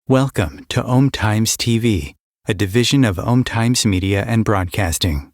Welcome to Om Times TV, a division of Om Times Media and Broadcasting.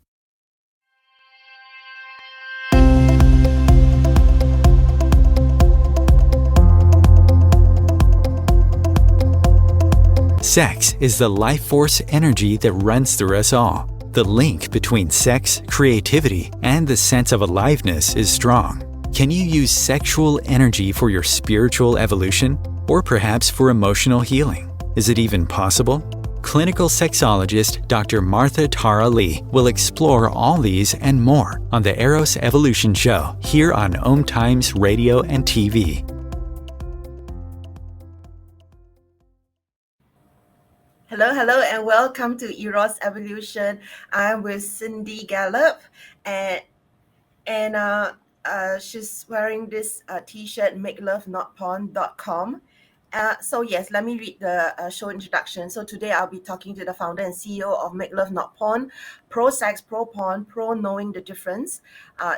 Sex is the life force energy that runs through us all. The link between sex, creativity, and the sense of aliveness is strong. Can you use sexual energy for your spiritual evolution? Or perhaps for emotional healing? Is it even possible? Clinical sexologist Dr. Martha Tara Lee will explore all these and more on the Eros Evolution Show here on Om Times Radio and TV. Hello, and welcome to Eros Evolution. I'm with Cindy Gallop, and she's wearing this T-shirt, MakeLoveNotPorn.com. So yes, let me read the show introduction. So today I'll be talking to the founder and CEO of MakeLoveNotPorn, pro-sex, pro-porn, pro-knowing the difference.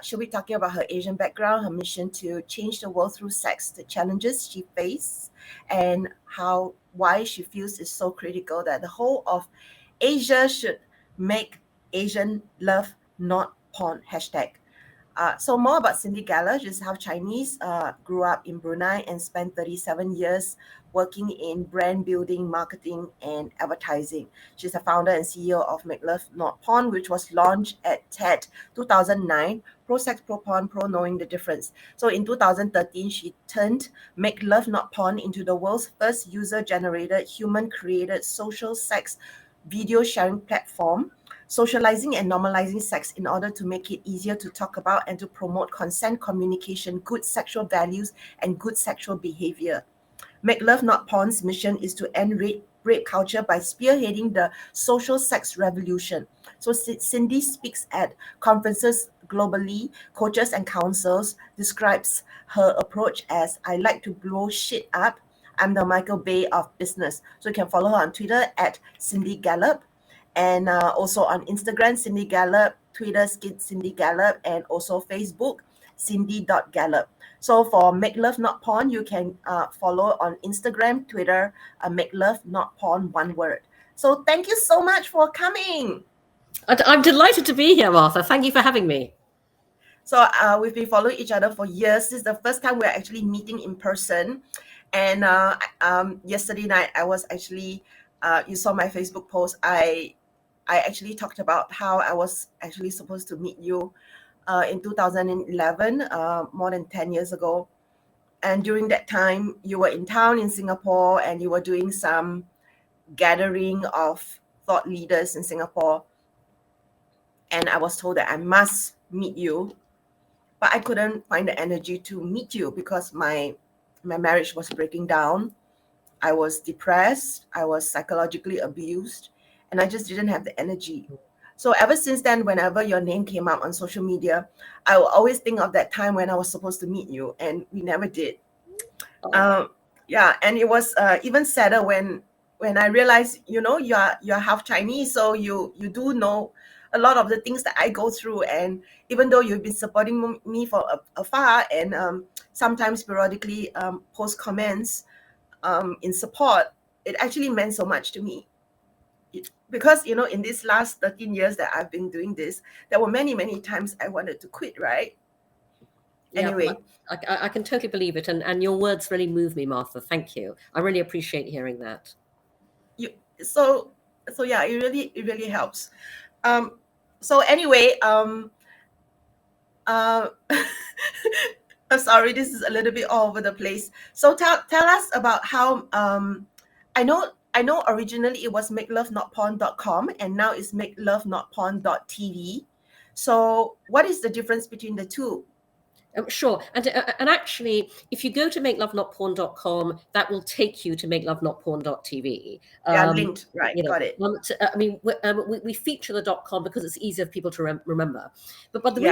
She'll be talking about her Asian background, her mission to change the world through sex, the challenges she faced, and why she feels it's so critical that the whole of Asia should make Asian love not porn hashtag. So more about Cindy Gallop. She's half Chinese, grew up in Brunei and spent 37 years working in brand building, marketing, and advertising. She's the founder and CEO of MakeLoveNotPorn, which was launched at TED 2009, pro-sex, pro-porn, pro-knowing the difference. So in 2013, she turned Make Love Not Porn into the world's first user-generated, human-created social sex video sharing platform, socializing and normalizing sex in order to make it easier to talk about and to promote consent communication, good sexual values, and good sexual behavior. Make Love Not Porn's mission is to end rape culture by spearheading the social sex revolution. So Cindy speaks at conferences globally, coaches and counsels, describes her approach as, I like to blow shit up. I'm the Michael Bay of business. So you can follow her on Twitter at Cindy Gallop, and also on Instagram, Cindy Gallop, Twitter, Cindy Gallop, and also Facebook, Cindy.Gallop. So for Make Love Not Porn, you can follow on Instagram, Twitter, Make Love Not Porn, one word. So thank you so much for coming. I'm delighted to be here, Martha. Thank you for having me. So we've been following each other for years. This is the first time we're actually meeting in person. And yesterday night, I was actually, you saw my Facebook post. I actually talked about how I was actually supposed to meet you in 2011, more than 10 years ago. And during that time, you were in town in Singapore and you were doing some gathering of thought leaders in Singapore. And I was told that I must meet you, but I couldn't find the energy to meet you because my marriage was breaking down. I was depressed. I was psychologically abused. And I just didn't have the energy. So ever since then, whenever your name came up on social media, I will always think of that time when I was supposed to meet you, and we never did. And it was even sadder when I realized, you're half Chinese, so you do know a lot of the things that I go through. And even though you've been supporting me from afar and sometimes periodically post comments in support, it actually meant so much to me. Because, in these last 13 years that I've been doing this, there were many, many times I wanted to quit, right? Anyway. I can totally believe it. And your words really move me, Martha. Thank you. I really appreciate hearing that. So yeah, it really helps. So anyway, I'm sorry, this is a little bit all over the place. So tell us about how I know originally it was MakeLoveNotPorn.com and now it's MakeLoveNotPorn.tv. So what is the difference between the two? Sure. And actually, if you go to MakeLoveNotPorn.com, that will take you to MakeLoveNotPorn.tv. Linked, right? Got it. We feature the .com because it's easier for people to remember. But the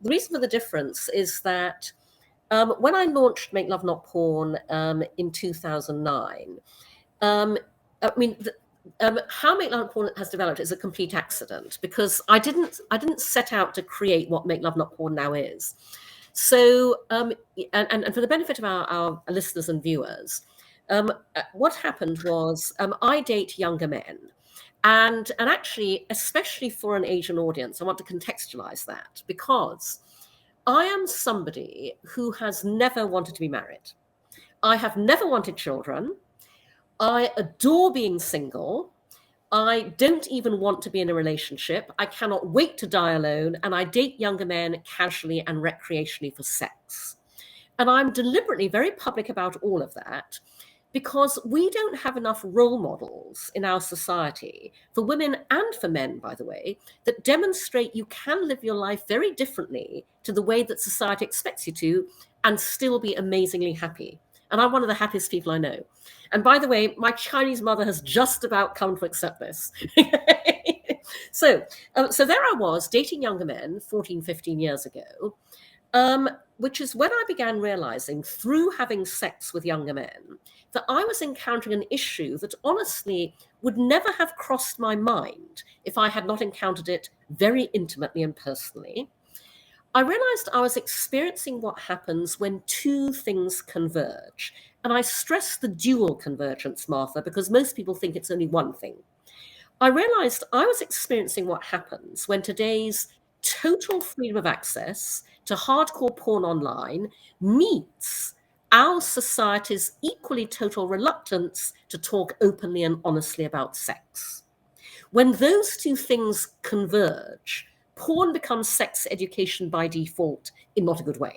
reason for the difference is that when I launched Make Love Not Porn in 2009, how Make Love Not Porn has developed is a complete accident because I didn't set out to create what Make Love Not Porn now is. So, and for the benefit of our listeners and viewers, what happened was I date younger men. And actually, especially for an Asian audience, I want to contextualize that because I am somebody who has never wanted to be married. I have never wanted children. I adore being single. I don't even want to be in a relationship. I cannot wait to die alone. And I date younger men casually and recreationally for sex. And I'm deliberately very public about all of that because we don't have enough role models in our society, for women and for men, by the way, that demonstrate you can live your life very differently to the way that society expects you to and still be amazingly happy. And I'm one of the happiest people I know. And by the way, my Chinese mother has just about come to accept this. So there I was dating younger men 14, 15 years ago, which is when I began realizing through having sex with younger men that I was encountering an issue that honestly would never have crossed my mind if I had not encountered it very intimately and personally. I realized I was experiencing what happens when two things converge. And I stress the dual convergence, Martha, because most people think it's only one thing. I realized I was experiencing what happens when today's total freedom of access to hardcore porn online meets our society's equally total reluctance to talk openly and honestly about sex. When those two things converge, porn becomes sex education by default in not a good way.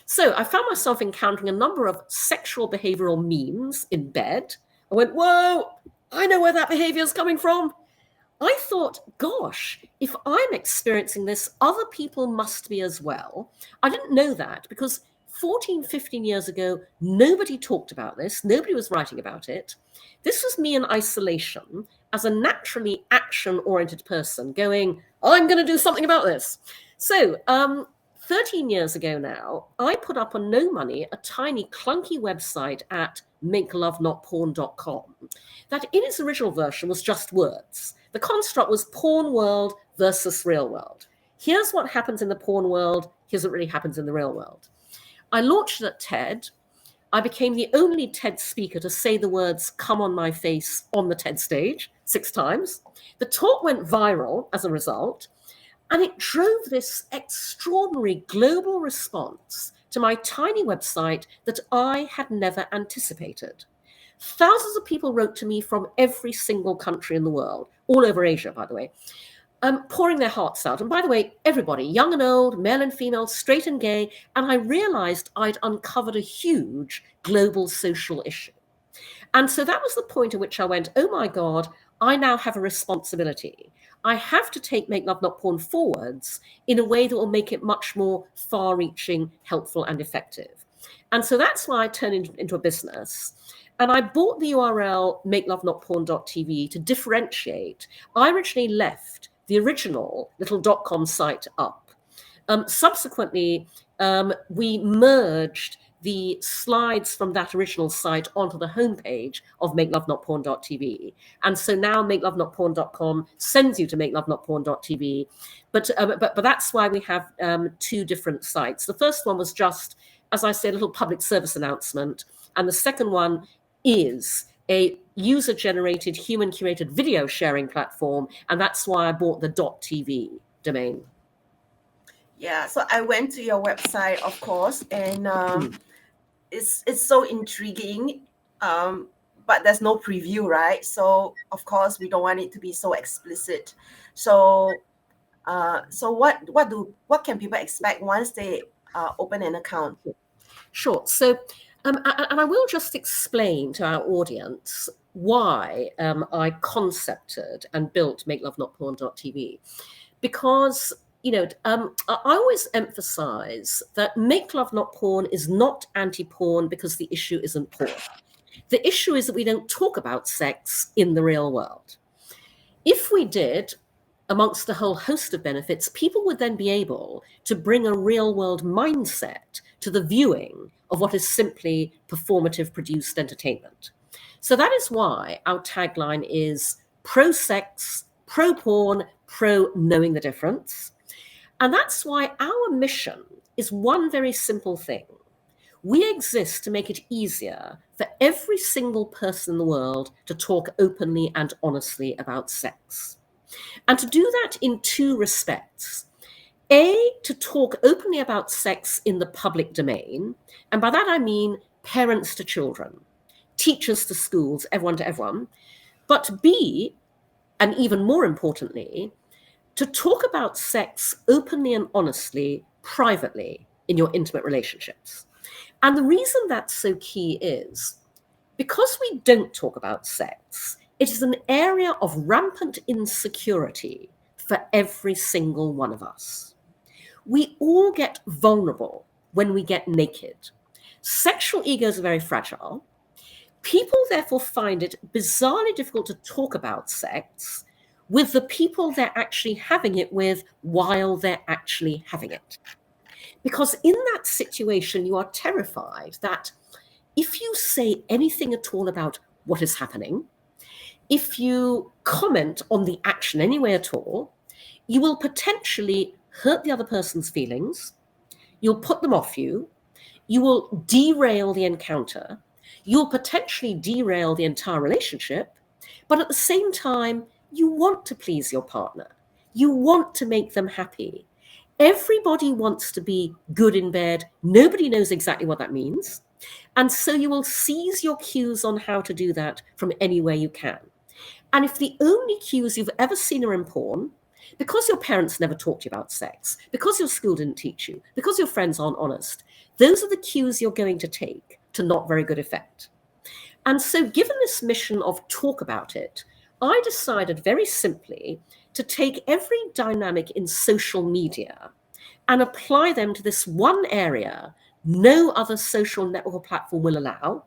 So I found myself encountering a number of sexual behavioral memes in bed. I went, whoa, I know where that behavior is coming from. I thought, gosh, if I'm experiencing this, other people must be as well. I didn't know that because 14, 15 years ago, nobody talked about this. Nobody was writing about it. This was me in isolation as a naturally action-oriented person going, I'm going to do something about this. So 13 years ago now, I put up on no money a tiny clunky website at MakeLoveNotPorn.com that in its original version was just words. The construct was porn world versus real world. Here's what happens in the porn world. Here's what really happens in the real world. I launched it at TED. I became the only TED speaker to say the words "come on my face" on the TED stage 6 times. The talk went viral as a result, and it drove this extraordinary global response to my tiny website that I had never anticipated. Thousands of people wrote to me from every single country in the world, all over Asia, by the way, pouring their hearts out. And by the way, everybody, young and old, male and female, straight and gay. And I realized I'd uncovered a huge global social issue. And so that was the point at which I went, oh my God, I now have a responsibility. I have to take Make Love Not Porn forwards in a way that will make it much more far-reaching, helpful, and effective. And so that's why I turned into a business. And I bought the URL MakeLoveNotPorn.tv to differentiate. I originally left the original little .com site up. Subsequently, we merged the slides from that original site onto the homepage of MakeLoveNotPorn.tv. And so now MakeLoveNotPorn.com sends you to MakeLoveNotPorn.tv. But that's why we have 2 different sites. The first one was just, as I said, a little public service announcement. And the second one is a user-generated, human-curated video sharing platform, and that's why I bought the .tv domain. Yeah, so I went to your website, of course, and it's so intriguing, but there's no preview, right? So of course we don't want it to be so explicit. So what can people expect once they open an account? Sure. So and I will just explain to our audience why I concepted and built MakeLoveNotPorn.tv, because I always emphasize that Make Love Not Porn is not anti-porn because the issue isn't porn. The issue is that we don't talk about sex in the real world. If we did, amongst a whole host of benefits, people would then be able to bring a real world mindset to the viewing of what is simply performative produced entertainment. So that is why our tagline is pro-sex, pro-porn, pro-knowing the difference. And that's why our mission is one very simple thing. We exist to make it easier for every single person in the world to talk openly and honestly about sex. And to do that in two respects. A, to talk openly about sex in the public domain. And by that I mean parents to children, teachers to schools, everyone to everyone. But B, and even more importantly, to talk about sex openly and honestly, privately, in your intimate relationships. And the reason that's so key is because we don't talk about sex, it is an area of rampant insecurity for every single one of us. We all get vulnerable when we get naked. Sexual egos are very fragile. People therefore find it bizarrely difficult to talk about sex with the people they're actually having it with while they're actually having it. Because in that situation, you are terrified that if you say anything at all about what is happening, if you comment on the action anyway at all, you will potentially hurt the other person's feelings, you'll put them off you, you will derail the encounter, you'll potentially derail the entire relationship, but at the same time, you want to please your partner. You want to make them happy. Everybody wants to be good in bed. Nobody knows exactly what that means. And so you will seize your cues on how to do that from anywhere you can. And if the only cues you've ever seen are in porn, because your parents never taught you about sex, because your school didn't teach you, because your friends aren't honest, those are the cues you're going to take to not very good effect. And so given this mission of talk about it, I decided very simply to take every dynamic in social media and apply them to this one area no other social network or platform will allow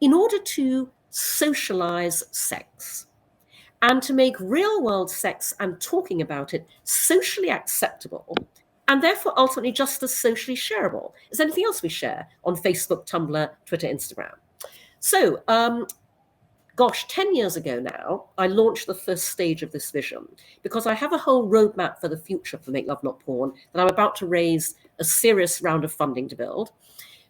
in order to socialize sex and to make real world sex and talking about it socially acceptable and therefore ultimately just as socially shareable as anything else we share on Facebook, Tumblr, Twitter, Instagram. So, 10 years ago now, I launched the first stage of this vision because I have a whole roadmap for the future for Make Love Not Porn that I'm about to raise a serious round of funding to build.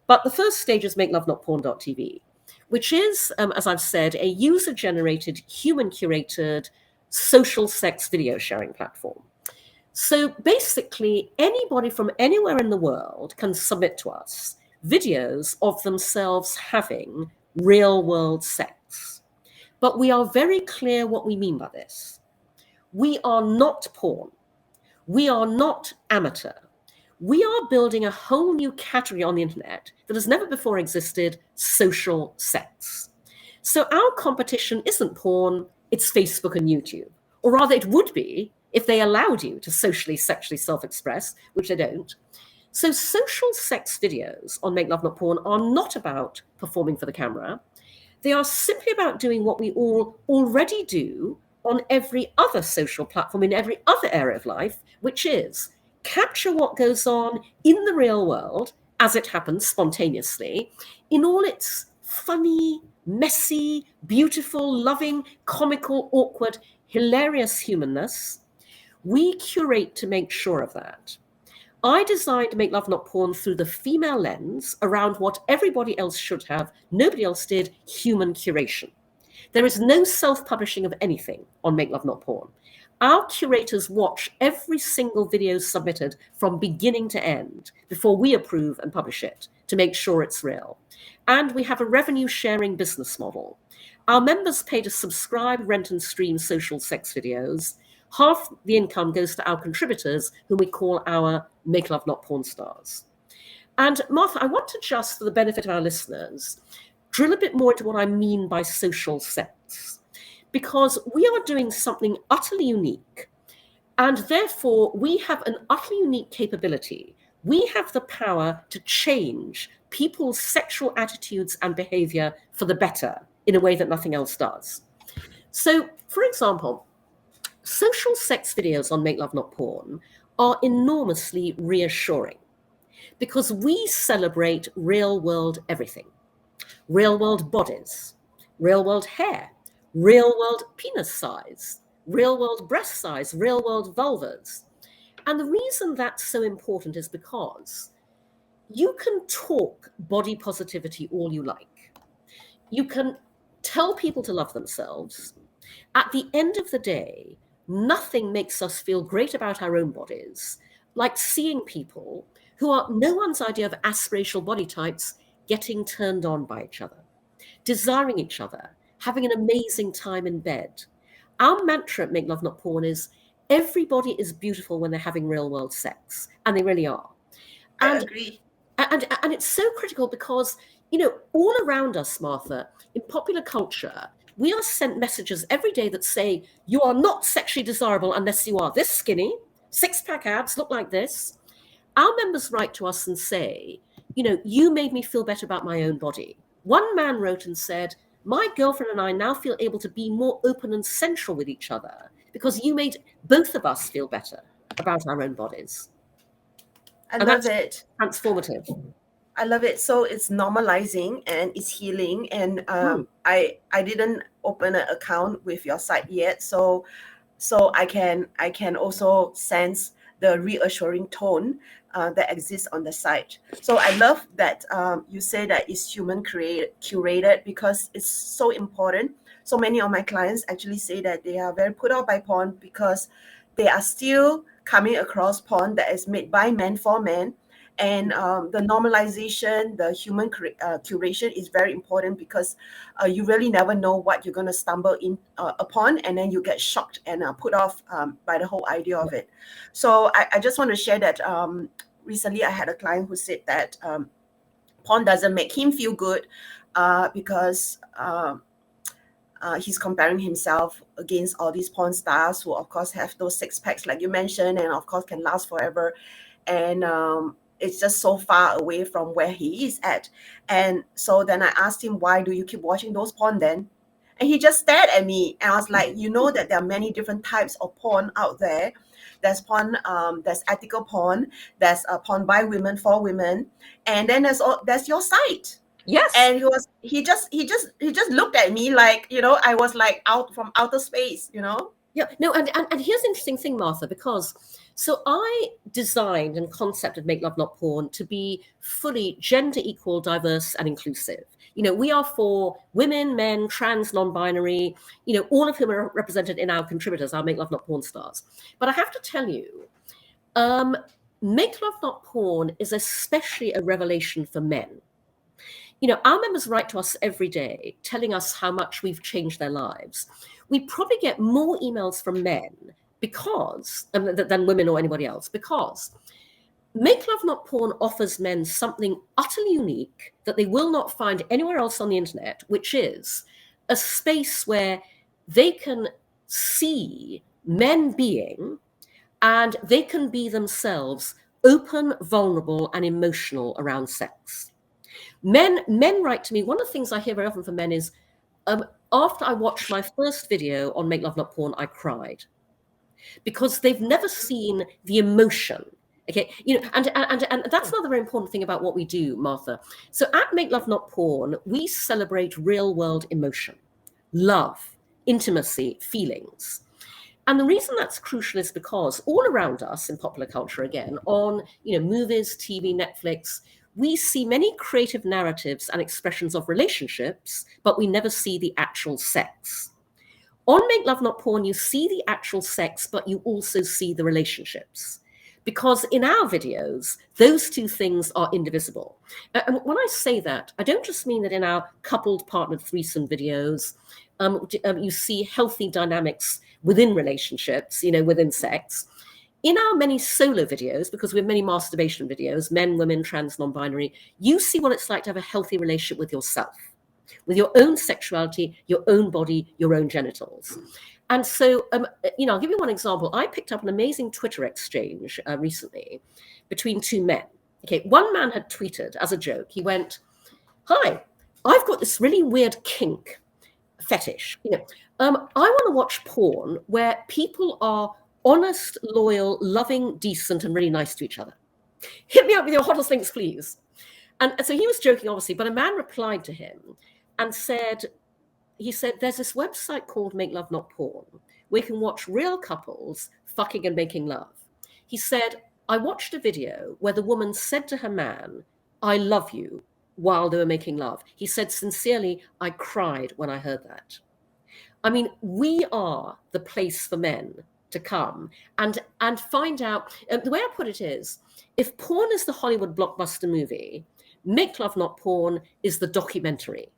But the first stage is MakeLoveNotPorn.tv, which is, as I've said, a user-generated, human-curated social sex video sharing platform. So basically, anybody from anywhere in the world can submit to us videos of themselves having real-world sex. But we are very clear what we mean by this. We are not porn. We are not amateur. We are building a whole new category on the internet that has never before existed, social sex. So our competition isn't porn, it's Facebook and YouTube. Or rather, it would be if they allowed you to socially, sexually self-express, which they don't. So social sex videos on Make Love Not Porn are not about performing for the camera. They are simply about doing what we all already do on every other social platform in every other area of life, which is capture what goes on in the real world as it happens spontaneously in all its funny, messy, beautiful, loving, comical, awkward, hilarious humanness. We curate to make sure of that. I designed Make Love Not Porn through the female lens around what everybody else should have, nobody else did, human curation. There is no self-publishing of anything on Make Love Not Porn. Our curators watch every single video submitted from beginning to end before we approve and publish it to make sure it's real. And we have a revenue sharing business model. Our members pay to subscribe, rent and stream social sex videos. Half the income goes to our contributors, whom we call our Make Love Not Porn stars. And Martha, I want to just, for the benefit of our listeners, drill a bit more into what I mean by social sex, because we are doing something utterly unique, and therefore we have an utterly unique capability. We have the power to change people's sexual attitudes and behavior for the better in a way that nothing else does. So, for example, social sex videos on Make Love Not Porn are enormously reassuring because we celebrate real world everything. Real world bodies, real world hair, real world penis size, real world breast size, real world vulvas. And the reason that's so important is because you can talk body positivity all you like. You can tell people to love themselves. At the end of the day, nothing makes us feel great about our own bodies like seeing people who are no one's idea of aspirational body types getting turned on by each other, desiring each other, having an amazing time in bed. Our mantra at Make Love Not Porn is everybody is beautiful when they're having real world sex, and they really are. I And agree. and it's so critical because, all around us, Martha, in popular culture, we are sent messages every day that say you are not sexually desirable unless you are this skinny, six-pack abs, look like this. Our members write to us and say, you made me feel better about my own body. One man wrote and said, my girlfriend and I now feel able to be more open and sensual with each other because you made both of us feel better about our own bodies. I And love that's it. transformative. I love it. So it's normalizing and it's healing. And I didn't open an account with your site yet, so I can also sense the reassuring tone that exists on the site. So I love that you say that it's curated because it's so important. So many of my clients actually say that they are very put out by porn because they are still coming across porn that is made by men for men. And the normalization, the human curation is very important because you really never know what you're going to stumble in upon, and then you get shocked and put off by the whole idea of it. So I just want to share that recently I had a client who said that porn doesn't make him feel good because he's comparing himself against all these porn stars who, of course, have those six packs like you mentioned, and of course can last forever. And it's just so far away from where he is at. And so then I asked him, why do you keep watching those porn then? And he just stared at me. And I was like, you know that there are many different types of porn out there. There's porn, there's ethical porn, there's porn by women for women, and then there's your site. Yes. And he just looked at me like, I was like out from outer space. Yeah, no, and here's the interesting thing, Martha, because so I designed and concepted Make Love Not Porn to be fully gender equal, diverse, and inclusive. We are for women, men, trans, non-binary, all of whom are represented in our contributors, our Make Love Not Porn stars. But I have to tell you, Make Love Not Porn is especially a revelation for men. Our members write to us every day telling us how much we've changed their lives. We probably get more emails from men because than women or anybody else, because Make Love Not Porn offers men something utterly unique that they will not find anywhere else on the internet, which is a space where they can see men being, and they can be themselves open, vulnerable, and emotional around sex. Men write to me. One of the things I hear very often from men is, after I watched my first video on Make Love Not Porn, I cried, because they've never seen the emotion. Okay, and that's another very important thing about what we do, Martha. So at Make Love Not Porn, we celebrate real world emotion, love, intimacy, feelings. And the reason that's crucial is because all around us in popular culture, again, on movies, TV, Netflix, we see many creative narratives and expressions of relationships, but we never see the actual sex. On Make Love Not Porn, you see the actual sex, but you also see the relationships. Because in our videos, those two things are indivisible. And when I say that, I don't just mean that in our coupled partnered threesome videos, you see healthy dynamics within relationships, within sex. In our many solo videos, because we have many masturbation videos, men, women, trans, non-binary, you see what it's like to have a healthy relationship with yourself, with your own sexuality, your own body, your own genitals. And so, I'll give you one example. I picked up an amazing Twitter exchange recently between two men. Okay, one man had tweeted as a joke. He went, "Hi, I've got this really weird kink fetish. I want to watch porn where people are honest, loyal, loving, decent, and really nice to each other. Hit me up with your hottest links, please." And so he was joking, obviously, but a man replied to him and said, there's this website called Make Love Not Porn, where you can watch real couples fucking and making love. He said, I watched a video where the woman said to her man, I love you while they were making love. He said, sincerely, I cried when I heard that. I mean, we are the place for men to come and find out. The way I put it is, if porn is the Hollywood blockbuster movie, Make Love Not Porn is the documentary.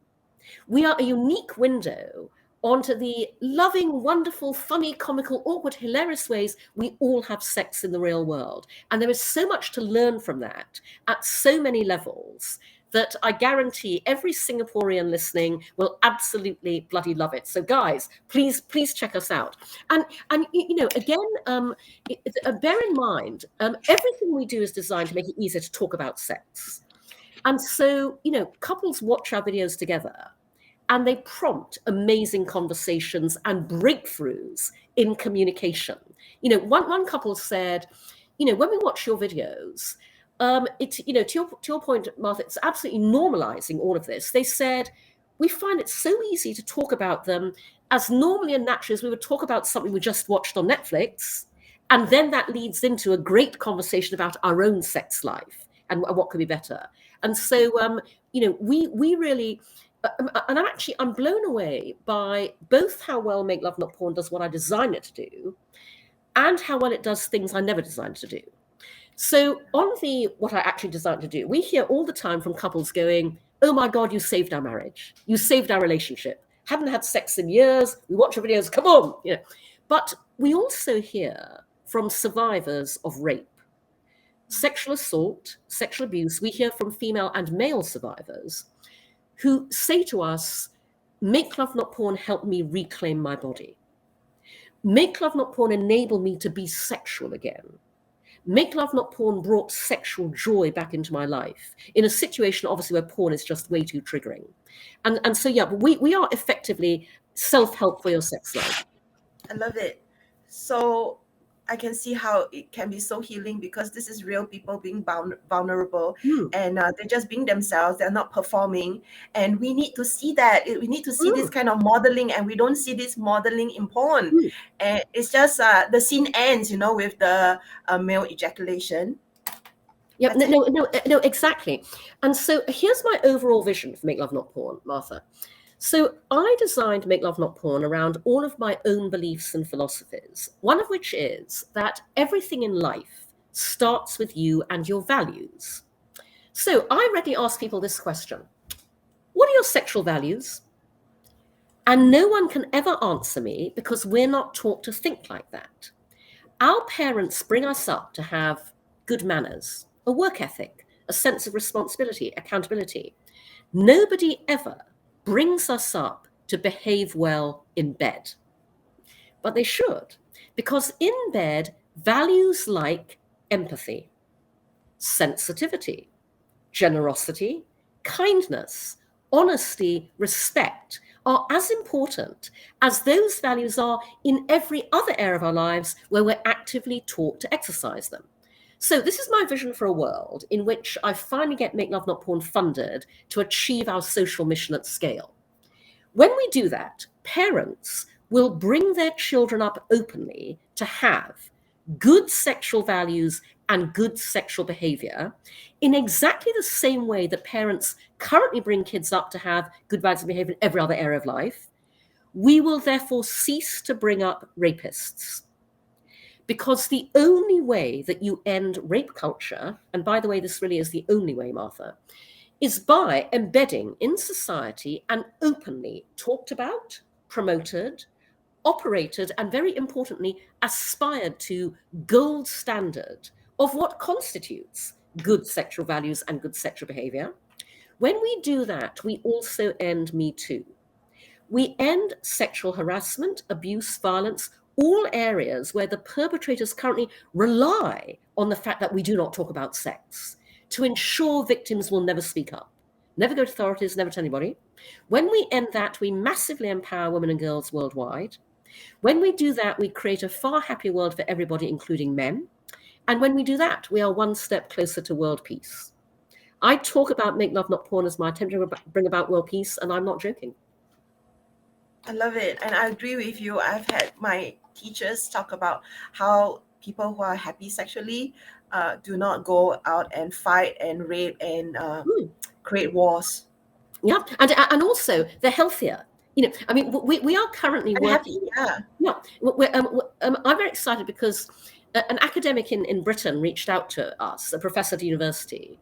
We are a unique window onto the loving, wonderful, funny, comical, awkward, hilarious ways we all have sex in the real world. And there is so much to learn from that at so many levels that I guarantee every Singaporean listening will absolutely bloody love it. So guys, please check us out. And again, bear in mind, everything we do is designed to make it easier to talk about sex. And so, couples watch our videos together and they prompt amazing conversations and breakthroughs in communication. One couple said, when we watch your videos, to your point, Martha, it's absolutely normalizing all of this. They said, we find it so easy to talk about them as normally and naturally as we would talk about something we just watched on Netflix. And then that leads into a great conversation about our own sex life and what could be better. And so, we really, and I'm blown away by both how well Make Love Not Porn does what I designed it to do and how well it does things I never designed to do. So on what I actually designed to do, we hear all the time from couples going, oh my God, you saved our marriage. You saved our relationship. Haven't had sex in years. We watch your videos. Come on. But we also hear from survivors of rape, sexual assault, sexual abuse. We hear from female and male survivors who say to us, Make Love Not Porn helped me reclaim my body. Make Love Not Porn enabled me to be sexual again. Make Love Not Porn brought sexual joy back into my life in a situation, obviously, where porn is just way too triggering. And so, yeah, we are effectively self-help for your sex life. I love it. So I can see how it can be so healing because this is real people being vulnerable and they're just being themselves. They're not performing. And we need to see that. We need to see this kind of modeling, and we don't see this modeling in porn. And it's just the scene ends, with the male ejaculation. Yeah, no, exactly. And so here's my overall vision for Make Love Not Porn, Martha. So I designed Make Love Not Porn around all of my own beliefs and philosophies, one of which is that everything in life starts with you and your values. So I regularly ask people this question: what are your sexual values? And no one can ever answer me because we're not taught to think like that. Our parents bring us up to have good manners, a work ethic, a sense of responsibility, accountability. Nobody ever brings us up to behave well in bed. But they should, because in bed, values like empathy, sensitivity, generosity, kindness, honesty, respect are as important as those values are in every other area of our lives where we're actively taught to exercise them. So this is my vision for a world in which I finally get Make Love Not Porn funded to achieve our social mission at scale. When we do that, parents will bring their children up openly to have good sexual values and good sexual behavior in exactly the same way that parents currently bring kids up to have good values and behavior in every other area of life. We will therefore cease to bring up rapists. Because the only way that you end rape culture, and by the way, this really is the only way, Martha, is by embedding in society and openly talked about, promoted, operated, and very importantly, aspired to gold standard of what constitutes good sexual values and good sexual behavior. When we do that, we also end Me Too. We end sexual harassment, abuse, violence, all areas where the perpetrators currently rely on the fact that we do not talk about sex to ensure victims will never speak up, never go to authorities, never tell anybody. When we end that, we massively empower women and girls worldwide. When we do that, we create a far happier world for everybody, including men. And when we do that, we are one step closer to world peace. I talk about Make Love Not Porn as my attempt to bring about world peace, and I'm not joking. I love it. And I agree with you. I've had my teachers talk about how people who are happy sexually do not go out and fight and rape and create wars. Yeah, and also they're healthier. I mean, we are currently and working. Happy, yeah. I'm very excited because an academic in Britain reached out to us, a professor at university,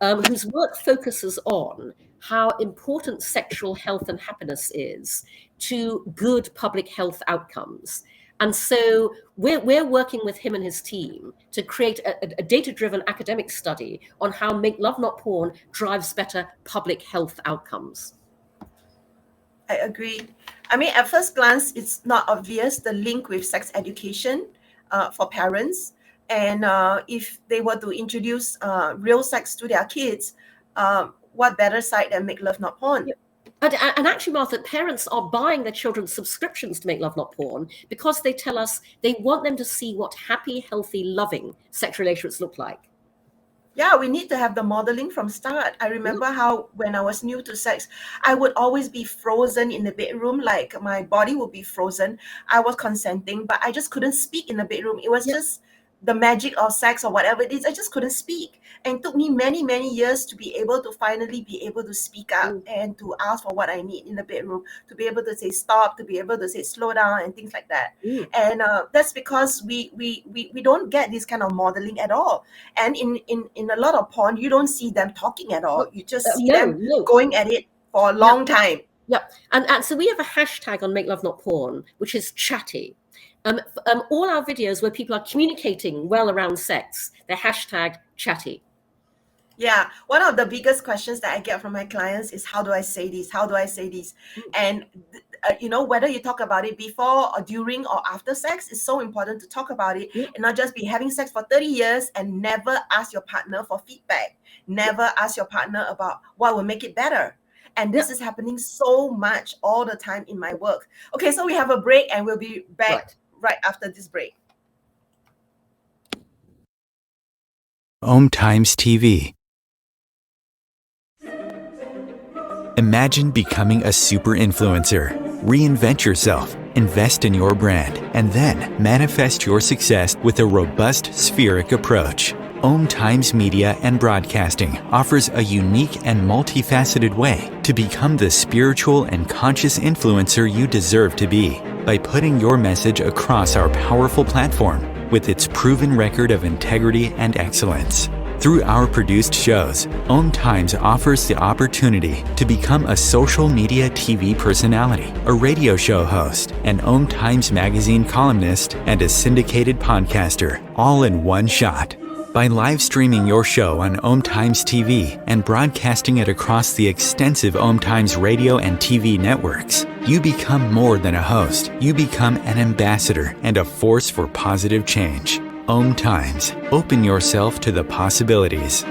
whose work focuses on how important sexual health and happiness is to good public health outcomes. And so we're working with him and his team to create a data-driven academic study on how Make Love Not Porn drives better public health outcomes. I agree. I mean, at first glance, it's not obvious the link with sex education for parents. And if they were to introduce real sex to their kids, what better site than Make Love Not Porn? Yep. And actually, Martha, parents are buying their children subscriptions to Make Love Not Porn because they tell us they want them to see what happy, healthy, loving sex relationships look like. Yeah, we need to have the modeling from start. I remember how when I was new to sex, I would always be frozen in the bedroom, like my body would be frozen. I was consenting, but I just couldn't speak in the bedroom. It was just the magic of sex or whatever it is. I just couldn't speak. And it took me many, many years to be able to finally be able to speak up and to ask for what I need in the bedroom, to be able to say stop, to be able to say slow down and things like that. And that's because we don't get this kind of modeling at all. And in a lot of porn, you don't see them talking at all. You just see them going at it for a long time. Yeah. And so we have a hashtag on Make Love Not Porn, which is chatty. All our videos where people are communicating well around sex, they're hashtag chatty. Yeah, one of the biggest questions that I get from my clients is, how do I say this? How do I say this? And whether you talk about it before or during or after sex, it's so important to talk about it and not just be having sex for 30 years and never ask your partner for feedback. Never ask your partner about what will make it better. And this is happening so much all the time in my work. Okay, so we have a break and we'll be back right after this break. Times TV. Imagine becoming a super influencer. Reinvent yourself, invest in your brand, and then manifest your success with a robust spheric approach. Times Media and Broadcasting offers a unique and multifaceted way to become the spiritual and conscious influencer you deserve to be by putting your message across our powerful platform with its proven record of integrity and excellence. Through our produced shows, Times offers the opportunity to become a social media TV personality, a radio show host, an Times magazine columnist, and a syndicated podcaster, all in one shot. By live streaming your show on Times TV and broadcasting it across the extensive Times radio and TV networks, you become more than a host. You become an ambassador and a force for positive change. Times. Open yourself to the possibilities.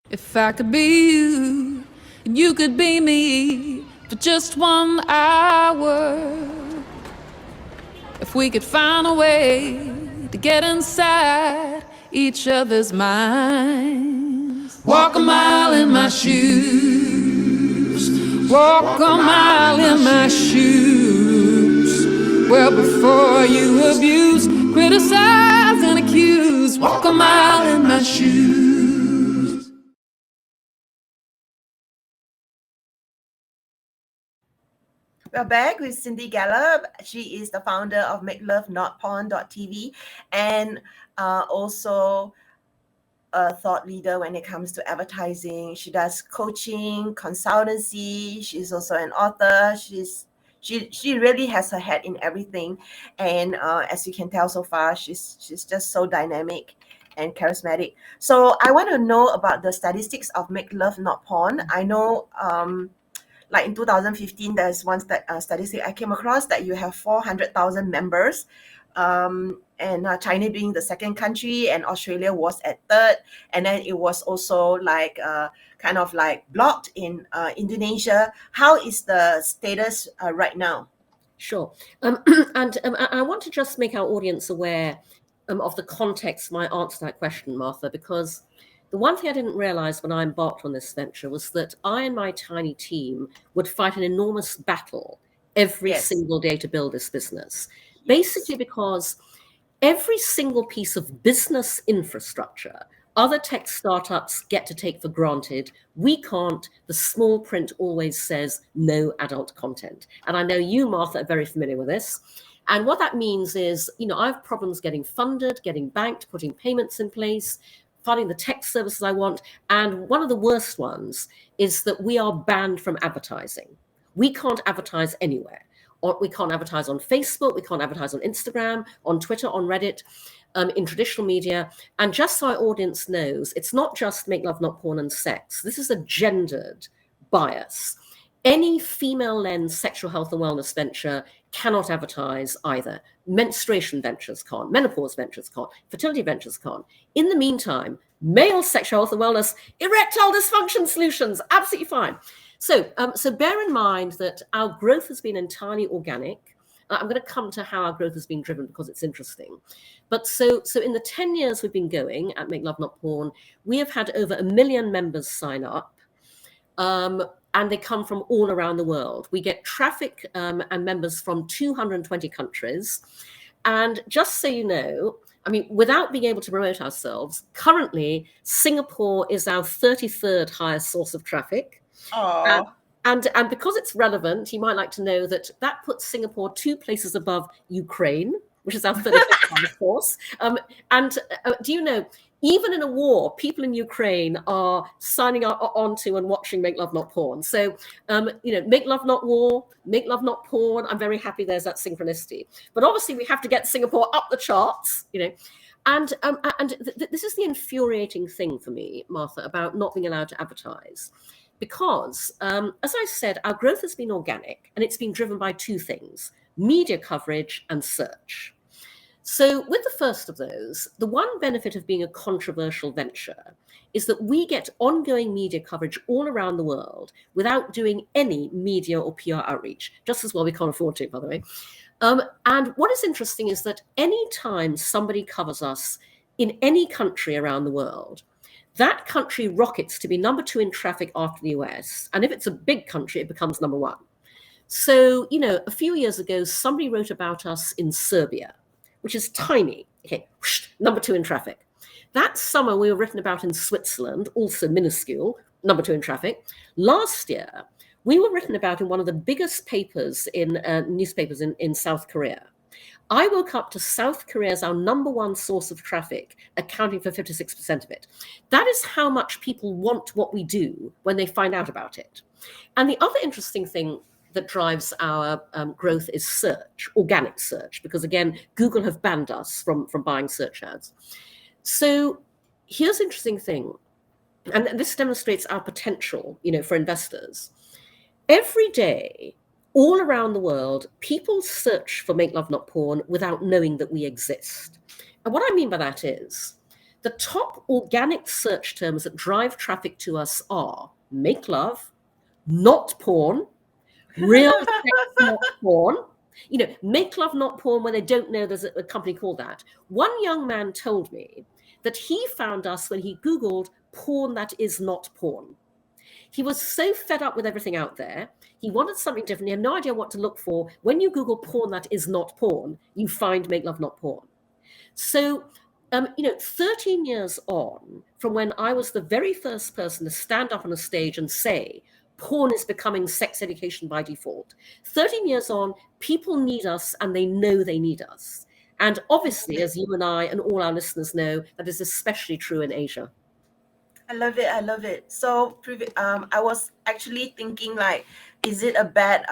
If I could be you, and you could be me for just 1 hour. If we could find a way to get inside each other's minds. Walk a mile in my shoes. Walk a mile in my shoes. Well, before you abuse, criticize and accuse. Walk a mile in my shoes. We're back with Cindy Gallop. She is the founder of MakeLoveNotPorn.tv and also a thought leader when it comes to advertising. She does coaching, consultancy. She's also an author. She really has her head in everything. And as you can tell so far, she's just so dynamic and charismatic. So I want to know about the statistics of Make Love Not Porn. I know like in 2015, there's one statistic I came across that you have 400,000 members, and China being the second country, and Australia was at third, and then it was also like kind of like blocked in Indonesia. How is the status right now? Sure. And I want to just make our audience aware of the context of my answer to that question, Martha, because the one thing I didn't realize when I embarked on this venture was that I and my tiny team would fight an enormous battle every single day to build this business. Basically because every single piece of business infrastructure other tech startups get to take for granted, we can't. The small print always says no adult content. And I know you, Martha, are very familiar with this. And what that means is, I have problems getting funded, getting banked, putting payments in place, finding the tech services I want. And one of the worst ones is that we are banned from advertising. We can't advertise anywhere. Or we can't advertise on Facebook, we can't advertise on Instagram, on Twitter, on Reddit, in traditional media. And just so our audience knows, it's not just Make Love Not Porn and sex. This is a gendered bias. Any female-led sexual health and wellness venture cannot advertise either. Menstruation ventures can't, menopause ventures can't, fertility ventures can't. In the meantime, male sexual health and wellness, erectile dysfunction solutions, absolutely fine. So bear in mind that our growth has been entirely organic. I'm going to come to how our growth has been driven because it's interesting. But so in the 10 years we've been going at Make Love Not Porn, we have had over 1 million members sign up. And they come from all around the world. We get traffic and members from 220 countries. And just so you know, without being able to promote ourselves, currently Singapore is our 33rd highest source of traffic. And because it's relevant, you might like to know that puts Singapore 2 places above Ukraine, which is our 35th highest source. Do you know, even in a war, people in Ukraine are signing up onto and watching Make Love Not Porn. So, Make Love Not War, Make Love Not Porn. I'm very happy there's that synchronicity. But obviously, we have to get Singapore up the charts, And this is the infuriating thing for me, Martha, about not being allowed to advertise. Because, as I said, our growth has been organic, and it's been driven by 2 things: media coverage and search. So with the first of those, the one benefit of being a controversial venture is that we get ongoing media coverage all around the world without doing any media or PR outreach, just as well we can't afford to, by the way. And what is interesting is that any time somebody covers us in any country around the world, that country rockets to be number 2 in traffic after the US. And if it's a big country, it becomes number 1. So, a few years ago, somebody wrote about us in Serbia, which is tiny. Okay, number 2 in traffic. That summer, we were written about in Switzerland, also minuscule, number 2 in traffic. Last year, we were written about in one of the biggest papers in newspapers in South Korea. I woke up to South Korea as our number 1 source of traffic, accounting for 56% of it. That is how much people want what we do when they find out about it. And the other interesting thing that drives our growth is search, organic search, because again, Google have banned us from buying search ads. So here's an interesting thing, and this demonstrates our potential, for investors. Every day, all around the world, people search for Make Love Not Porn without knowing that we exist. And what I mean by that is the top organic search terms that drive traffic to us are make love, not porn, real sex, not porn. Make love, not porn, when they don't know there's a company called that. One young man told me that he found us when he Googled porn that is not porn. He was so fed up with everything out there. He wanted something different. He had no idea what to look for. When you Google porn that is not porn, you find Make Love Not Porn. So, 13 years on from when I was the very first person to stand up on a stage and say, porn is becoming sex education by default. 13 years on, people need us and they know they need us. And obviously, as you and I and all our listeners know, that is especially true in Asia. I love it. So I was actually thinking, is it a bad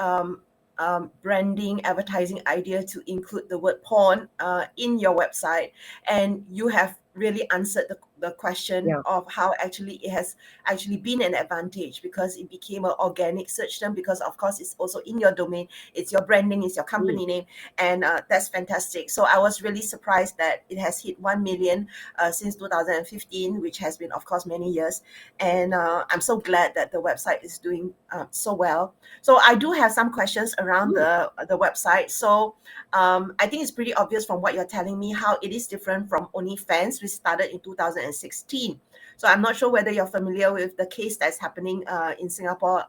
branding advertising idea to include the word porn in your website? And you have really answered the question of how actually it has actually been an advantage, because it became an organic search term, because of course it's also in your domain, it's your branding, it's your company name, and that's fantastic. So I was really surprised that it has hit 1 million since 2015, which has been of course many years, and I'm so glad that the website is doing so well. So I do have some questions around the website. So I think it's pretty obvious from what you're telling me how it is different from OnlyFans, which started in 2016. So I'm not sure whether you're familiar with the case that's happening in Singapore,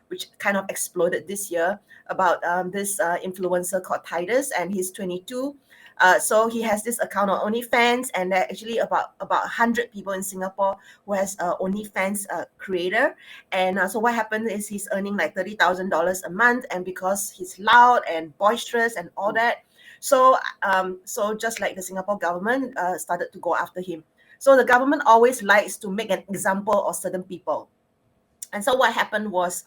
which kind of exploded this year, about this influencer called Titus, and he's 22. So he has this account on OnlyFans, and there are actually about 100 people in Singapore who has OnlyFans creator. And so what happened is he's earning like $30,000 a month, and because he's loud and boisterous and all that, so just like the Singapore government started to go after him. So the government always likes to make an example of certain people. And so what happened was,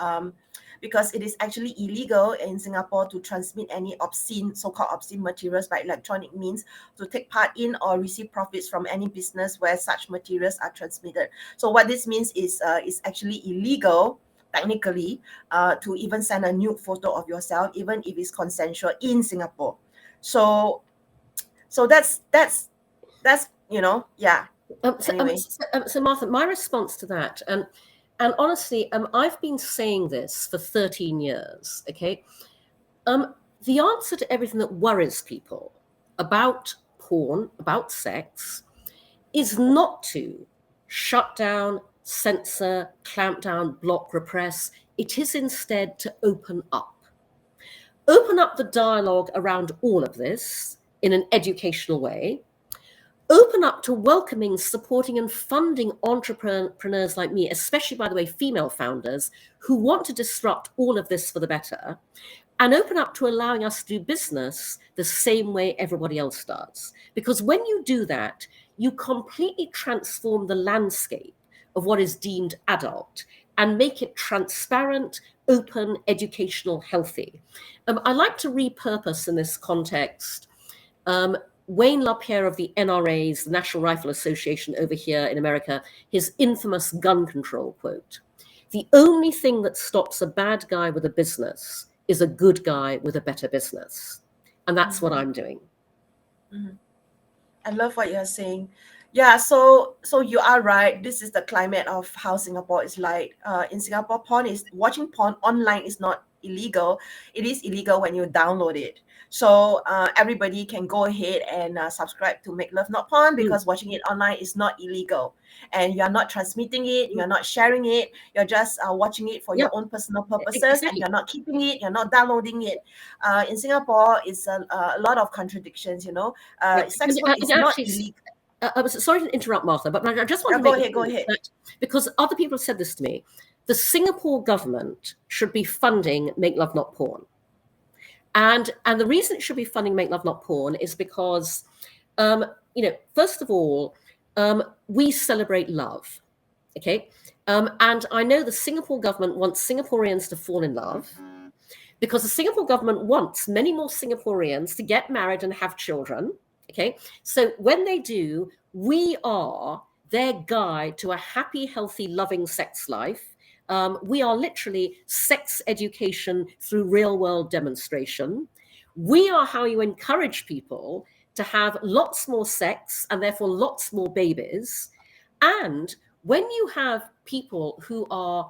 because it is actually illegal in Singapore to transmit any obscene, so-called obscene materials by electronic means, to take part in or receive profits from any business where such materials are transmitted. So what this means is it's actually illegal, technically, to even send a nude photo of yourself, even if it's consensual in Singapore. So that's yeah. Anyway. So Martha, my response to that, and honestly, I've been saying this for 13 years, okay? The answer to everything that worries people about porn, about sex, is not to shut down, censor, clamp down, block, repress. It is instead to open up. Open up the dialogue around all of this in an educational way. Open up to welcoming, supporting, and funding entrepreneurs like me, especially, by the way, female founders who want to disrupt all of this for the better, and open up to allowing us to do business the same way everybody else does. Because when you do that, you completely transform the landscape of what is deemed adult and make it transparent, open, educational, healthy. I like to repurpose in this context Wayne LaPierre of the NRA's, the National Rifle Association over here in America, his infamous gun control quote. The only thing that stops a bad guy with a business is a good guy with a better business. And that's what I'm doing. I love what you're saying. Yeah, so you are right. This is the climate of how Singapore is like. In Singapore, watching porn online is not illegal. It is illegal when you download it. So everybody can go ahead and subscribe to Make Love Not Porn, because watching it online is not illegal, and you are not transmitting it, you are not sharing it, you're just watching it for your own personal purposes, exactly. And you're not keeping it, you're not downloading it. In Singapore, it's a lot of contradictions. Sex work is not illegal. I was sorry to interrupt, Martha, but I just want to go ahead. That, because other people have said this to me. The Singapore government should be funding Make Love Not Porn. And the reason it should be funding Make Love Not Porn is because, first of all, we celebrate love, okay? And I know the Singapore government wants Singaporeans to fall in love, because the Singapore government wants many more Singaporeans to get married and have children, okay? So when they do, we are their guide to a happy, healthy, loving sex life. We are literally sex education through real-world demonstration. We are how you encourage people to have lots more sex and therefore lots more babies. And when you have people who are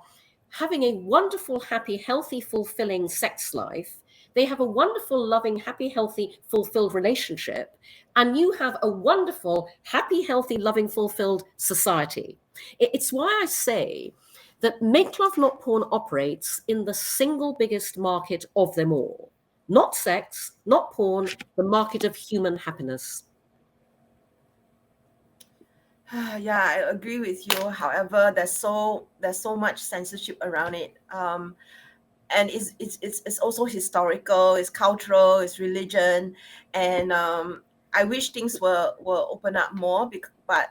having a wonderful, happy, healthy, fulfilling sex life, they have a wonderful, loving, happy, healthy, fulfilled relationship, and you have a wonderful, happy, healthy, loving, fulfilled society. It's why I say that Make Love Not Porn operates in the single biggest market of them all. Not sex, not porn, the market of human happiness. Yeah, I agree with you. However, there's so much censorship around it. And it's also historical, it's cultural, it's religion. And I wish things were open up more, but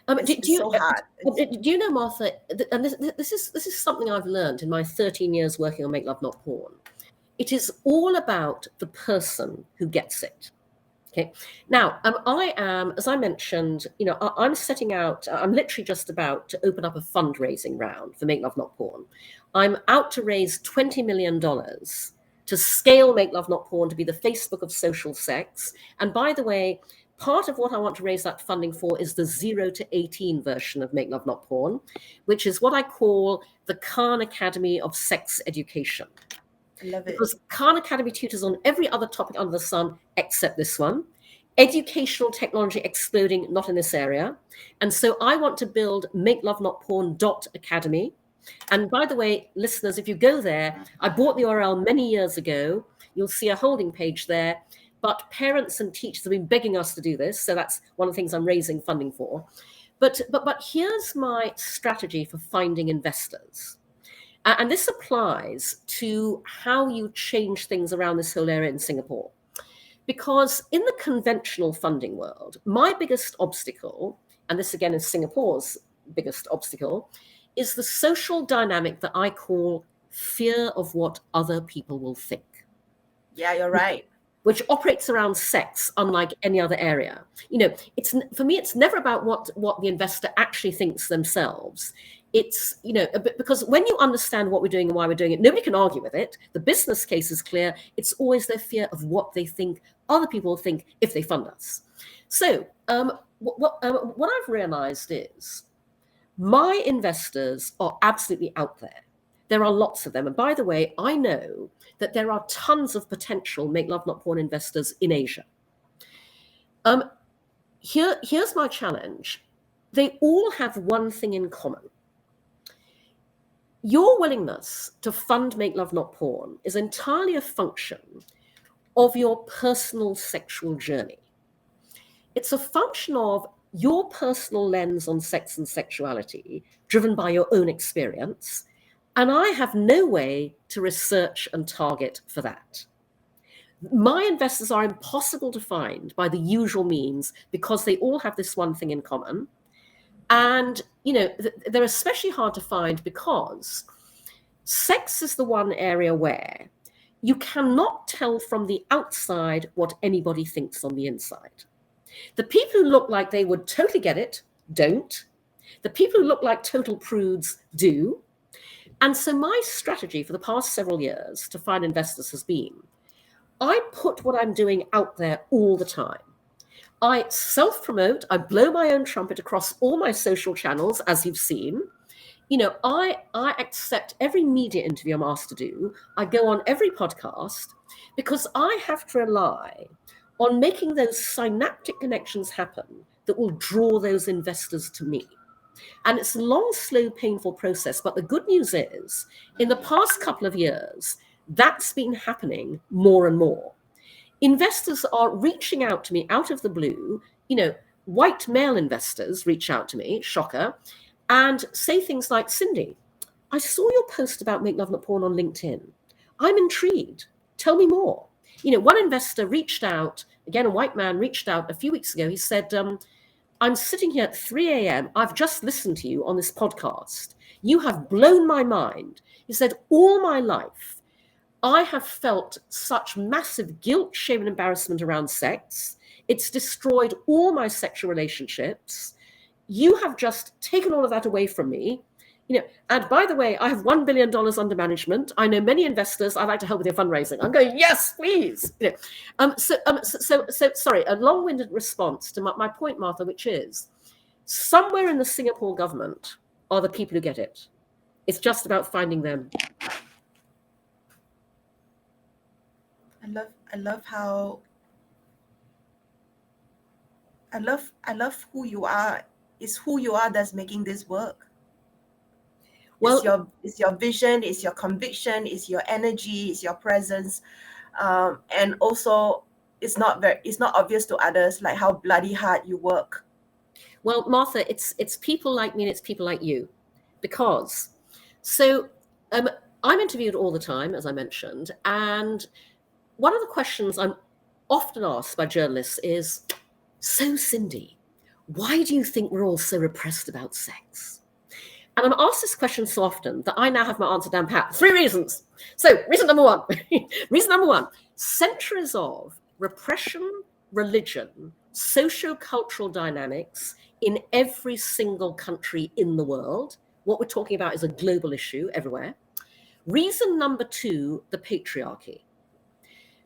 it's so hard. Do you know, Martha, and this is something I've learned in my 13 years working on Make Love Not Porn. It is all about the person who gets it. Okay. Now, I am, as I mentioned, I'm setting out, I'm literally just about to open up a fundraising round for Make Love Not Porn. I'm out to raise $20 million to scale Make Love Not Porn to be the Facebook of social sex. And by the way, part of what I want to raise that funding for is the 0 to 18 version of Make Love Not Porn, which is what I call the Khan Academy of Sex Education. I love it. Because Khan Academy tutors on every other topic under the sun except this one. Educational technology exploding, not in this area. And so I want to build MakeLoveNotPorn.Academy. And by the way, listeners, if you go there, I bought the URL many years ago. You'll see a holding page there. but parents and teachers have been begging us to do this. So that's one of the things I'm raising funding for. But here's my strategy for finding investors. And this applies to how you change things around this whole area in Singapore. Because in the conventional funding world, my biggest obstacle, and this again is Singapore's biggest obstacle, is the social dynamic that I call fear of what other people will think. Yeah, you're right. Which operates around sex, unlike any other area. It's, for me, it's never about what the investor actually thinks themselves. It's, because when you understand what we're doing and why we're doing it, nobody can argue with it. The business case is clear. It's always their fear of what they think other people think if they fund us. So what I've realized is my investors are absolutely out there. There are lots of them. And by the way, I know that there are tons of potential Make Love Not Porn investors in Asia. Here's my challenge. They all have one thing in common. Your willingness to fund Make Love Not Porn is entirely a function of your personal sexual journey. It's a function of your personal lens on sex and sexuality, driven by your own experience. And I have no way to research and target for that. My investors are impossible to find by the usual means because they all have this one thing in common. And, they're especially hard to find because sex is the one area where you cannot tell from the outside what anybody thinks on the inside. The people who look like they would totally get it, don't. The people who look like total prudes do. And so my strategy for the past several years to find investors has been, I put what I'm doing out there all the time. I self-promote, I blow my own trumpet across all my social channels, as you've seen. I accept every media interview I'm asked to do. I go on every podcast because I have to rely on making those synaptic connections happen that will draw those investors to me. And it's a long, slow, painful process. But the good news is, in the past couple of years, that's been happening more and more. Investors are reaching out to me out of the blue. White male investors reach out to me, shocker, and say things like, Cindy, I saw your post about Make Love Not Porn on LinkedIn. I'm intrigued. Tell me more. One investor reached out, again, a white man reached out a few weeks ago. He said, I'm sitting here at 3 a.m. I've just listened to you on this podcast. You have blown my mind. He said, all my life, I have felt such massive guilt, shame, and embarrassment around sex. It's destroyed all my sexual relationships. You have just taken all of that away from me. And by the way, I have $1 billion under management. I know many investors. I'd like to help with your fundraising. I'm going, yes, please. So sorry, a long-winded response to my point, Martha, which is somewhere in the Singapore government are the people who get it. It's just about finding them. I love who you are. It's who you are that's making this work. Well, it's your vision, it's your conviction, it's your energy, it's your presence, and also it's not obvious to others like how bloody hard you work. Well, Martha, it's people like me and it's people like you, because I'm interviewed all the time, as I mentioned, and one of the questions I'm often asked by journalists is, so Cindy, why do you think we're all so repressed about sex? And I'm asked this question so often that I now have my answer down pat. 3 reasons. So reason number one, centuries of repression, religion, socio-cultural dynamics in every single country in the world. What we're talking about is a global issue everywhere. Reason number 2, the patriarchy.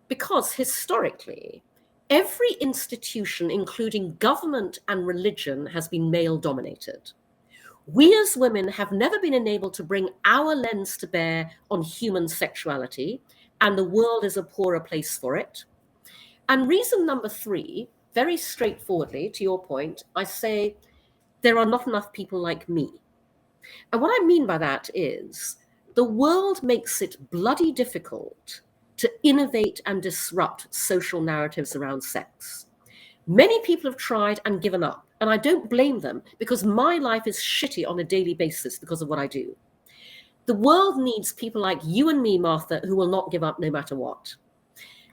Because historically, every institution, including government and religion, has been male-dominated. We as women have never been enabled to bring our lens to bear on human sexuality, and the world is a poorer place for it. And reason number 3, very straightforwardly, to your point, I say there are not enough people like me. And what I mean by that is the world makes it bloody difficult to innovate and disrupt social narratives around sex. Many people have tried and given up, and I don't blame them because my life is shitty on a daily basis because of what I do. The world needs people like you and me, Martha, who will not give up no matter what.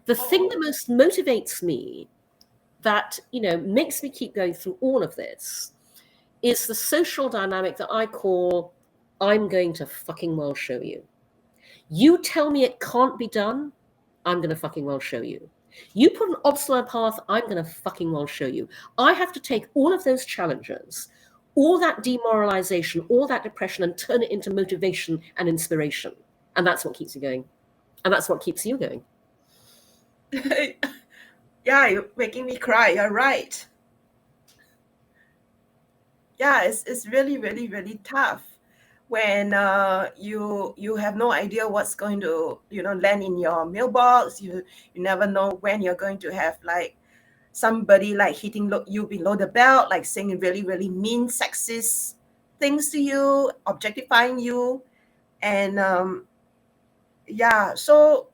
The thing that most motivates me, that, makes me keep going through all of this, is the social dynamic that I call, I'm going to fucking well show you. You tell me it can't be done, I'm going to fucking well show you. You put an obstacle in my path, I'm going to fucking well show you. I have to take all of those challenges, all that demoralization, all that depression, and turn it into motivation and inspiration. And that's what keeps me going. And that's what keeps you going. Yeah, you're making me cry. You're right. Yeah, it's really, really, really tough when you have no idea what's going to land in your mailbox. You never know when you're going to have like somebody like hitting you below the belt, like saying really, really mean, sexist things to you, objectifying you, and so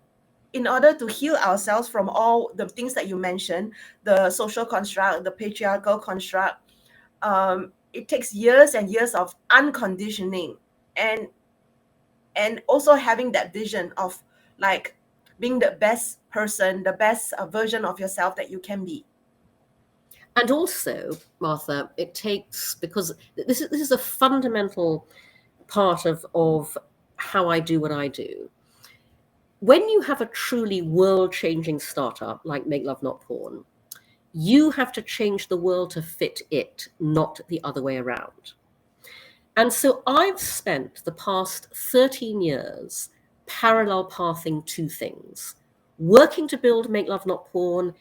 in order to heal ourselves from all the things that you mentioned, the social construct, the patriarchal construct, it takes years and years of unconditioning, and also having that vision of like being the best person, the best version of yourself that you can be. And also, Martha, it takes, because this is a fundamental part of how I do what I do. When you have a truly world-changing startup like Make Love Not Porn, you have to change the world to fit it, not the other way around. And so I've spent the past 13 years parallel pathing two things: working to build Make Love Not Porn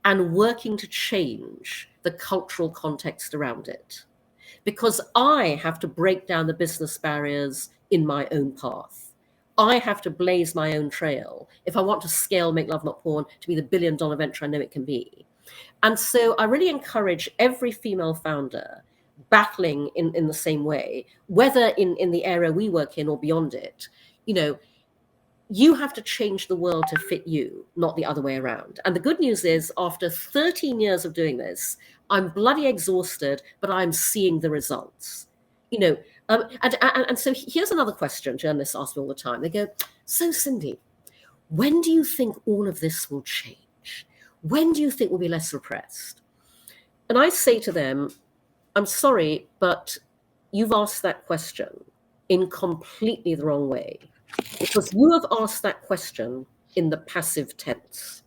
and working to change the cultural context around it. Because I have to break down the business barriers in my own path. I have to blaze my own trail if I want to scale Make Love Not Porn to be the billion-dollar venture I know it can be. And so I really encourage every female founder battling in the same way, whether in the area we work in or beyond it. You have to change the world to fit you, not the other way around. And the good news is, after 13 years of doing this, I'm bloody exhausted, but I'm seeing the results. And so here's another question journalists ask me all the time. They go, so Cindy, when do you think all of this will change? When do you think we'll be less repressed? And I say to them, I'm sorry, but you've asked that question in completely the wrong way, because you have asked that question in the passive tense.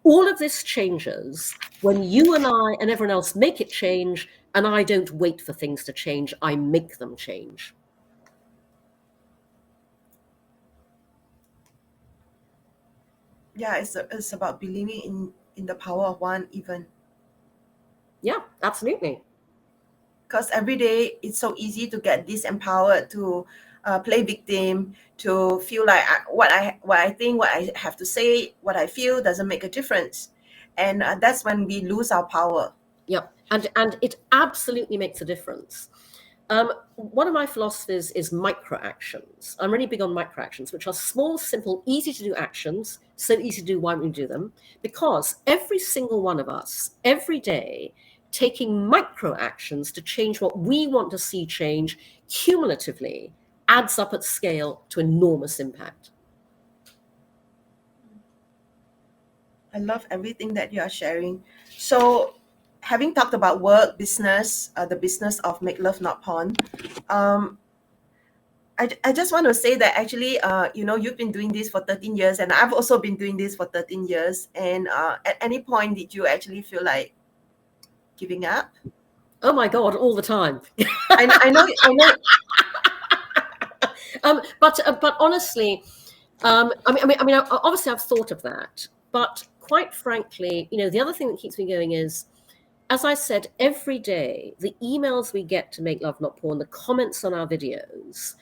All of this changes when you and I and everyone else make it change, and I don't wait for things to change, I make them change. Yeah, it's about believing in the power of one even. Yeah, absolutely. Because every day it's so easy to get disempowered, to play victim, to feel like what I think, what I have to say, what I feel doesn't make a difference, and that's when we lose our power. Yep, and it absolutely makes a difference. One of my philosophies is micro actions. I'm really big on micro actions, which are small, simple, easy to do actions. So easy to do, why don't we do them? Because every single one of us, every day, taking micro actions to change what we want to see change cumulatively adds up at scale to enormous impact. I love everything that you are sharing. So, having talked about work, business, the business of Make Love Not Porn, I just want to say that actually, you've been doing this for 13 years, and I've also been doing this for 13 years. And at any point, did you actually feel like giving up? Oh my God, all the time. I know. But honestly, I mean, obviously I've thought of that, but quite frankly, the other thing that keeps me going is, as I said, every day, the emails we get to Make Love Not Porn, the comments on our videos,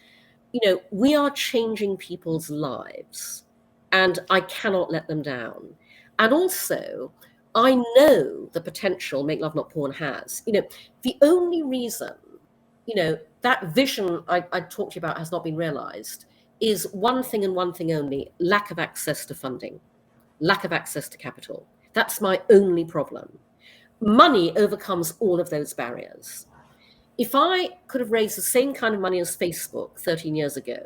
we are changing people's lives, and I cannot let them down. And also, I know the potential Make Love Not Porn has. The only reason, that vision I talked to you about has not been realized is one thing and one thing only: lack of access to funding, lack of access to capital. That's my only problem. Money overcomes all of those barriers. If I could have raised the same kind of money as Facebook 13 years ago,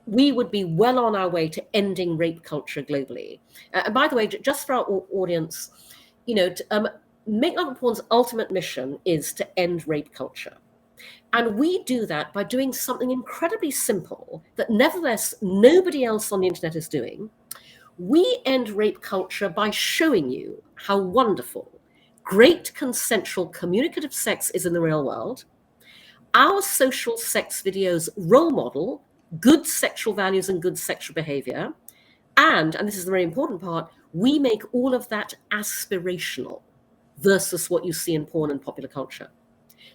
we would be well on our way to ending rape culture globally. And by the way, just for our audience, Make Love Not Porn's ultimate mission is to end rape culture. And we do that by doing something incredibly simple that nevertheless nobody else on the internet is doing. We end rape culture by showing you how wonderful great consensual communicative sex is in the real world. Our social sex videos role model good sexual values and good sexual behavior. And this is the very important part, we make all of that aspirational versus what you see in porn and popular culture.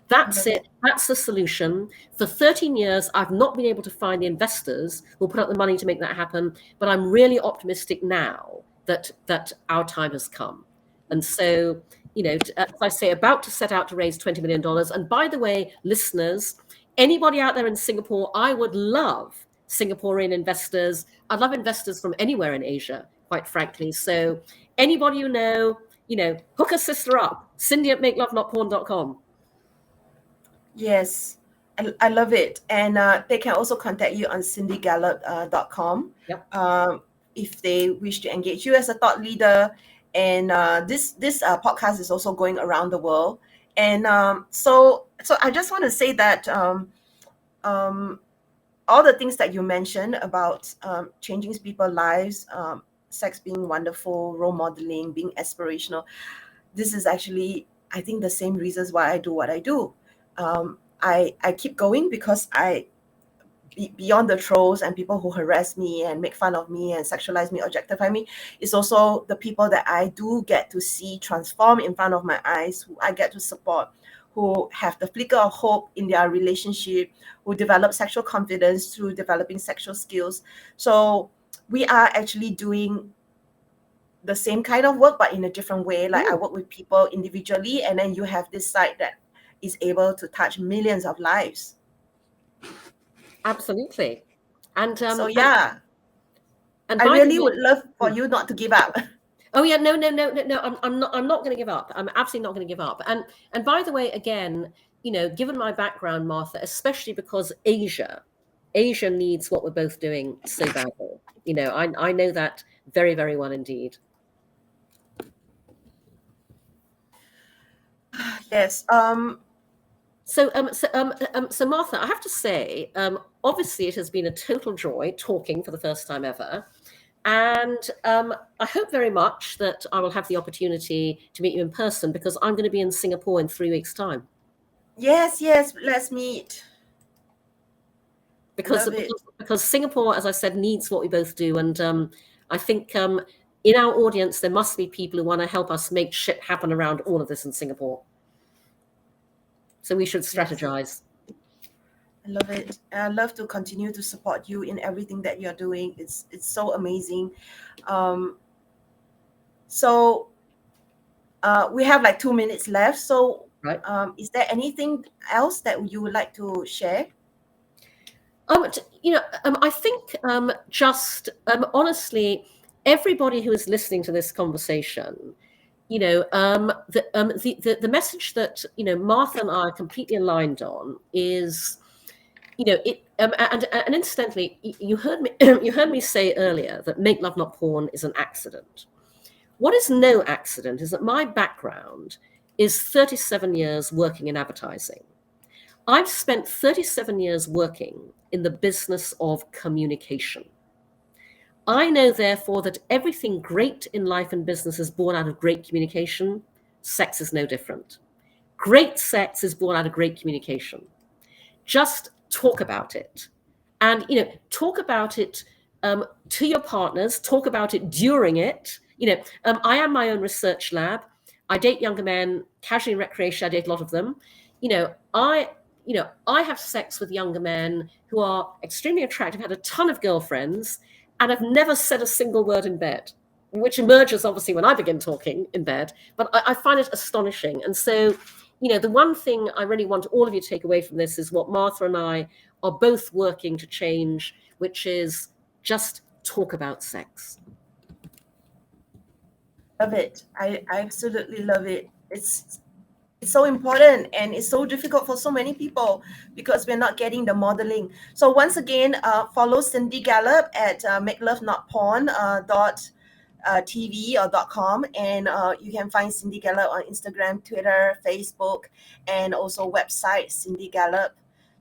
That's it. That's the solution. For 13 years, I've not been able to find the investors who'll put up the money to make that happen. But I'm really optimistic now that our time has come. And so, as I say, about to set out to raise $20 million. And by the way, listeners, anybody out there in Singapore, I would love Singaporean investors. I'd love investors from anywhere in Asia, quite frankly. So anybody you know, hook a sister up. Cindy at MakeLoveNotPorn.com. Yes, I love it. And they can also contact you on cindygallop.com if they wish to engage you as a thought leader. And this podcast is also going around the world. And so I just want to say that all the things that you mentioned about changing people's lives, sex being wonderful, role modeling, being aspirational, this is actually, I think, the same reasons why I do what I do. I keep going because beyond the trolls and people who harass me and make fun of me and sexualize me, objectify me, is also the people that I do get to see transform in front of my eyes, who I get to support, who have the flicker of hope in their relationship, who develop sexual confidence through developing sexual skills. So we are actually doing the same kind of work, but in a different way. Like I work with people individually, and then you have this site that is able to touch millions of lives. Absolutely. And so yeah, and I really would love for you not to give up. Oh yeah, no. I'm not going to give up. I'm absolutely not going to give up. And by the way, again, given my background, Martha, especially because Asia needs what we're both doing so badly. I know that very, very well indeed. Yes. So Martha, I have to say, obviously it has been a total joy talking for the first time ever. And I hope very much that I will have the opportunity to meet you in person, because I'm going to be in Singapore in 3 weeks' time. Yes, let's meet. Because Singapore, as I said, needs what we both do. And I think in our audience, there must be people who want to help us make shit happen around all of this in Singapore. So we should strategize. I love it. I love to continue to support you in everything that you're doing. It's so amazing. So we have like 2 minutes left. So right. Is there anything else that you would like to share? I think just honestly, everybody who is listening to this conversation, the message that Martha and I are completely aligned on is, and incidentally, you heard me say earlier that Make Love Not Porn is an accident. What is no accident is that my background is 37 years working in advertising. I've spent 37 years working in the business of communication. I know, therefore, that everything great in life and business is born out of great communication. Sex is no different. Great sex is born out of great communication. Just talk about it. And, talk about it to your partners. Talk about it during it. I am my own research lab. I date younger men, casually and recreation. I date a lot of them. I have sex with younger men who are extremely attractive, had a ton of girlfriends, and I've never said a single word in bed, which emerges obviously when I begin talking in bed. But I find it astonishing. And so the one thing I really want all of you to take away from this is what Martha and I are both working to change, which is just talk about sex. Love it. I absolutely love it. It's so important, and it's so difficult for so many people because we're not getting the modeling. So once again, follow Cindy Gallop at MakeLoveNotPorn .tv or .com, and you can find Cindy Gallop on Instagram, Twitter, Facebook, and also website Cindy Gallop.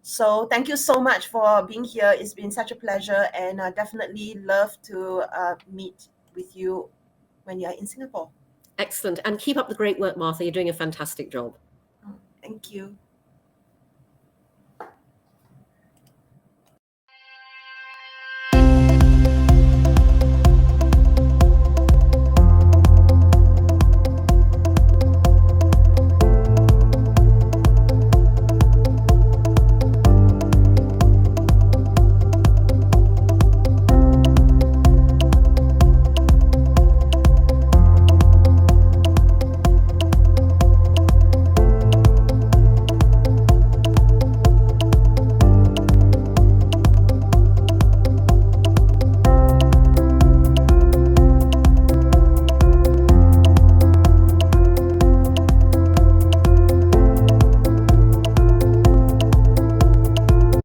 So thank you so much for being here. It's been such a pleasure, and I definitely love to meet with you when you're in Singapore. Excellent. And keep up the great work, Martha. You're doing a fantastic job. Thank you.